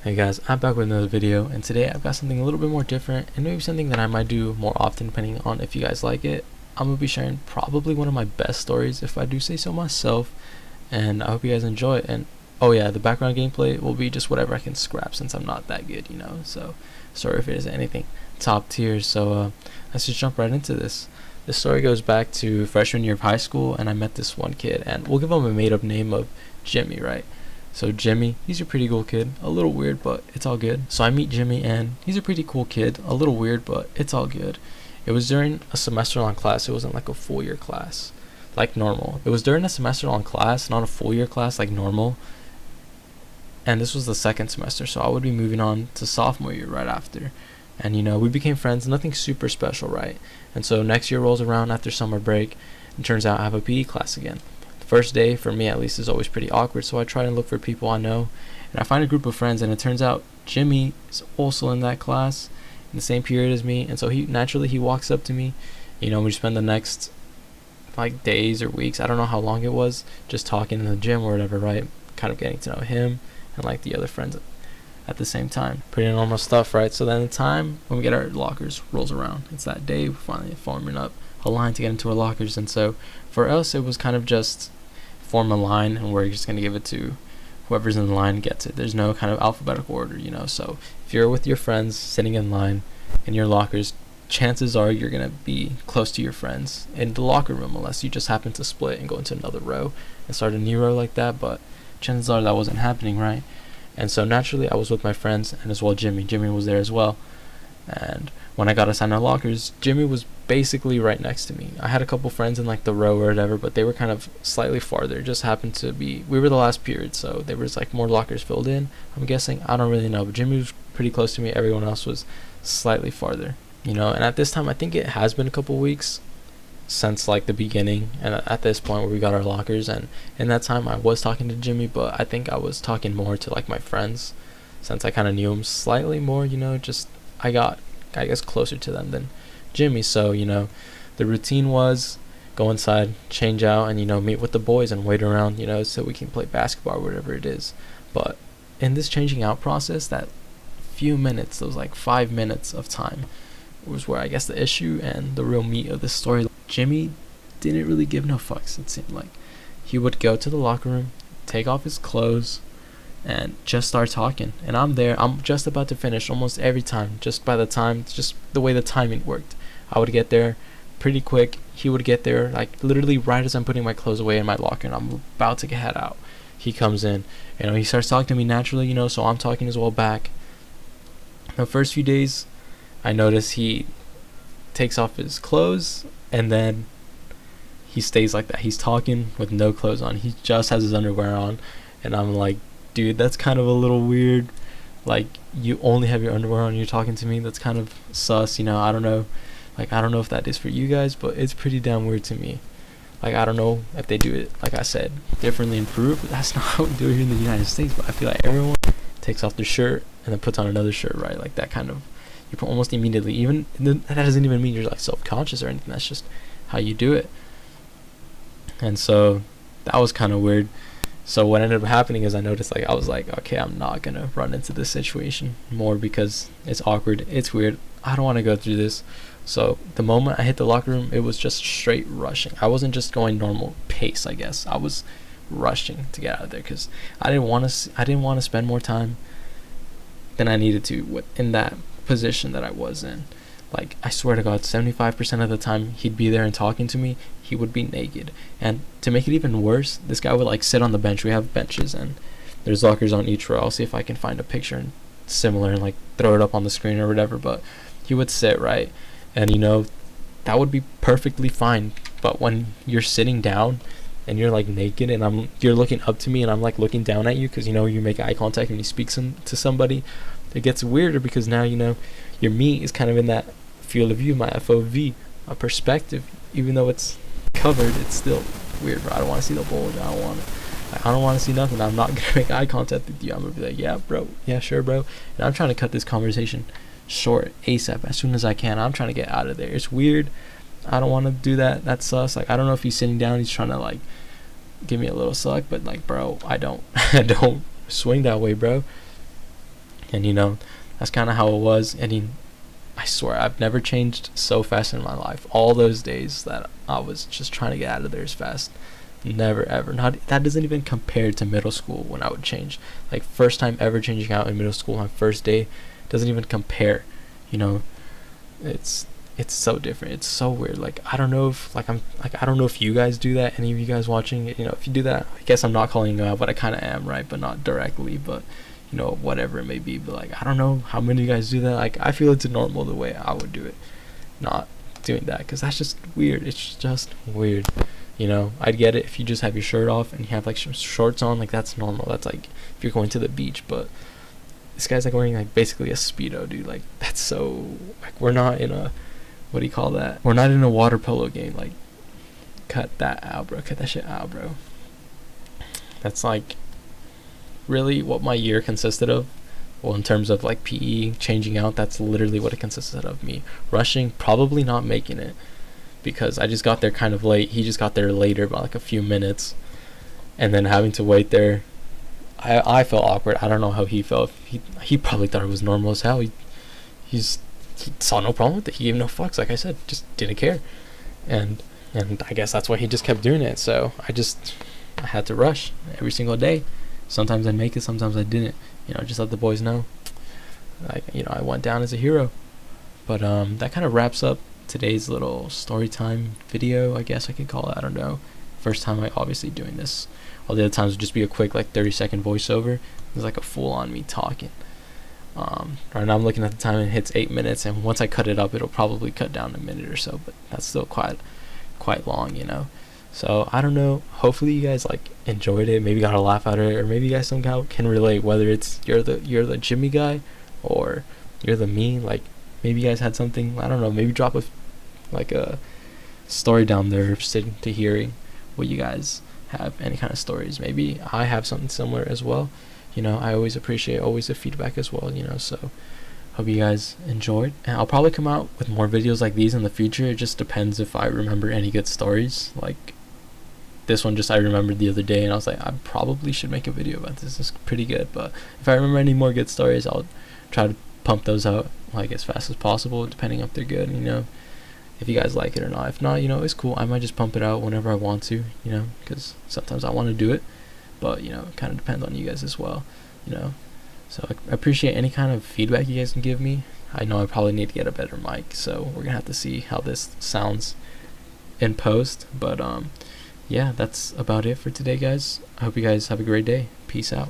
Hey guys, I'm back with another video, and today I've got something a little bit more different and maybe something that I might do more often depending on if you guys like it. I'm going to be sharing probably one of my best stories if I do say so myself, and I hope you guys enjoy it. And oh yeah, the background gameplay will be just whatever I can scrap since I'm not that good, so sorry if it isn't anything top tier. So let's just jump right into this. This story goes back to freshman year of high school, and I met this one kid, and we'll give him a made-up name of Jimmy, right? So Jimmy, he's a pretty cool kid, a little weird, but it's all good. So I meet Jimmy, and he's a pretty cool kid, a little weird, but it's all good. It was during a semester-long class. It wasn't like a full-year class, like normal. It was during a semester-long class, not a full-year class like normal. And this was the second semester, so I would be moving on to sophomore year right after. And we became friends, nothing super special, right? And so next year rolls around after summer break, and turns out I have a PE class again. First day, for me at least, is always pretty awkward, so I try and look for people I know, and I find a group of friends, and it turns out Jimmy is also in that class in the same period as me, and so he walks up to me. We spend the next like days or weeks, I don't know how long it was, just talking in the gym or whatever, right? Kind of getting to know him and like the other friends at the same time. Pretty normal stuff, right? So then the time when we get our lockers rolls around. It's that day we're finally forming up a line to get into our lockers, and so for us it was kind of just form a line, and we're just going to give it to whoever's in the line gets it. There's no kind of alphabetical order, so if you're with your friends sitting in line in your lockers, chances are you're going to be close to your friends in the locker room, unless you just happen to split and go into another row and start a new row like that, but chances are that wasn't happening, right? And so naturally I was with my friends, and as well Jimmy was there as well. And when I got assigned our lockers, Jimmy was basically right next to me. I had a couple friends in like the row or whatever, but they were kind of slightly farther. It just happened to be, we were the last period, so there was like more lockers filled in, I'm guessing. I don't really know, but Jimmy was pretty close to me. Everyone else was slightly farther, and at this time I think it has been a couple weeks since like the beginning, and at this point where we got our lockers, and in that time I was talking to Jimmy, but I think I was talking more to like my friends since I kind of knew him slightly more, just I got, I guess, closer to them than Jimmy. So the routine was go inside, change out, and meet with the boys and wait around, so we can play basketball or whatever it is. But in this changing out process, that few minutes, those like 5 minutes of time, was where I guess the issue and the real meat of this story. Jimmy didn't really give no fucks. It seemed like he would go to the locker room, take off his clothes, and just start talking, and I'm there, I'm just about to finish almost every time. Just the way the timing worked, I would get there pretty quick, he would get there like literally right as I'm putting my clothes away in my locker and I'm about to head out. He comes in, he starts talking to me naturally, so I'm talking as well back. The first few days I notice he takes off his clothes, and then he stays like that. He's talking with no clothes on, he just has his underwear on, and I'm like, dude, that's kind of a little weird. Like, you only have your underwear on and you're talking to me? That's kind of sus, I don't know. Like, I don't know if that is for you guys, but it's pretty damn weird to me. Like, I don't know if they do it, like I said, differently in Peru, but that's not how we do it here in the United States. But I feel like everyone takes off their shirt and then puts on another shirt, right? Like, that kind of, you put almost immediately. Even, that doesn't even mean you're, like, self-conscious or anything. That's just how you do it. And so, that was kind of weird. So what ended up happening is I noticed, I was like, okay, I'm not going to run into this situation more because it's awkward, it's weird, I don't want to go through this. So the moment I hit the locker room, it was just straight rushing. I wasn't just going normal pace, I guess. I was rushing to get out of there because I didn't want to spend more time than I needed to in that position that I was in. Like, I swear to God, 75% of the time he'd be there and talking to me, he would be naked. And to make it even worse, this guy would sit on the bench. We have benches and there's lockers on each row. I'll see if I can find a picture and similar and throw it up on the screen or whatever. But he would sit, right? And that would be perfectly fine. But when you're sitting down and you're naked and you're looking up to me and I'm looking down at you because you make eye contact and you speak to somebody, it gets weirder because now your meat is kind of in that field of view, my FOV, my perspective. Even though it's covered, it's still weird, bro. I don't want to see the bulge. I don't want to see nothing. I'm not gonna make eye contact with you. I'm gonna be like, yeah, bro, yeah, sure, bro. And I'm trying to cut this conversation short ASAP as soon as I can. I'm trying to get out of there. It's weird. I don't want to do that. That's sus. I don't know if he's sitting down, he's trying to give me a little suck, but bro, I don't I don't swing that way, bro. And you know, that's kind of how it was. And I swear I've never changed so fast in my life. All those days that I was just trying to get out of there as fast, never ever. Not that doesn't even compare to middle school when I would change. Like first time ever changing out in middle school, my first day doesn't even compare. You know, it's so different. It's so weird. Like I don't know if I don't know if you guys do that. Any of you guys watching it, you know, if you do that, I guess I'm not calling you out, but I kind of am, right? But not directly, but you know, whatever it may be. But like I don't know how many of you guys do that. Like I feel it's normal the way I would do it, not doing that, because that's just weird. It's just weird. You know, I'd get it if you just have your shirt off and you have like some shorts on, like that's normal. That's like if you're going to the beach. But this guy's like wearing like basically a Speedo, dude. Like that's so, like we're not in a, what do you call that? We're not in a water polo game. Like cut that out, bro. Cut that shit out, bro. That's like really what my year consisted of. Well, in terms of like PE changing out, that's literally what it consisted of. Me rushing, probably not making it, because I just got there kind of late. He just got there later by like a few minutes, and then having to wait there, I felt awkward. I don't know how he felt. He probably thought it was normal as hell. He saw no problem with it. He gave no fucks. Like I said, just didn't care, and I guess that's why he just kept doing it. So I had to rush every single day. Sometimes I'd make it, sometimes I didn't. You know, just let the boys know. Like, you know, I went down as a hero. But that kind of wraps up today's little story time video, I guess I could call it. I don't know. First time I obviously doing this. All the other times would just be a quick like 30-second voiceover. It's like a full on me talking. Right now I'm looking at the time and it hits 8 minutes, and once I cut it up it'll probably cut down a minute or so, but that's still quite long, you know. So I don't know, hopefully you guys like enjoyed it, maybe got a laugh out of it, or maybe you guys somehow can relate, whether it's you're the Jimmy guy or you're the me. Like maybe you guys had something, I don't know, maybe drop a story down there interested to hearing what you guys have, any kind of stories. Maybe I have something similar as well. You know, I always appreciate the feedback as well, you know. So hope you guys enjoyed, and I'll probably come out with more videos like these in the future. It just depends if I remember any good stories. Like this one, just I remembered the other day and I was like, I probably should make a video about this. This is pretty good. But if I remember any more good stories, I'll try to pump those out like as fast as possible, depending if they're good, you know, if you guys like it or not. If not, you know, it's cool. I might just pump it out whenever I want to, you know, because sometimes I want to do it, but you know, it kind of depends on you guys as well, you know. So I appreciate any kind of feedback you guys can give me. I know I probably need to get a better mic, so we're gonna have to see how this sounds in post. But yeah, that's about it for today, guys. I hope you guys have a great day. Peace out.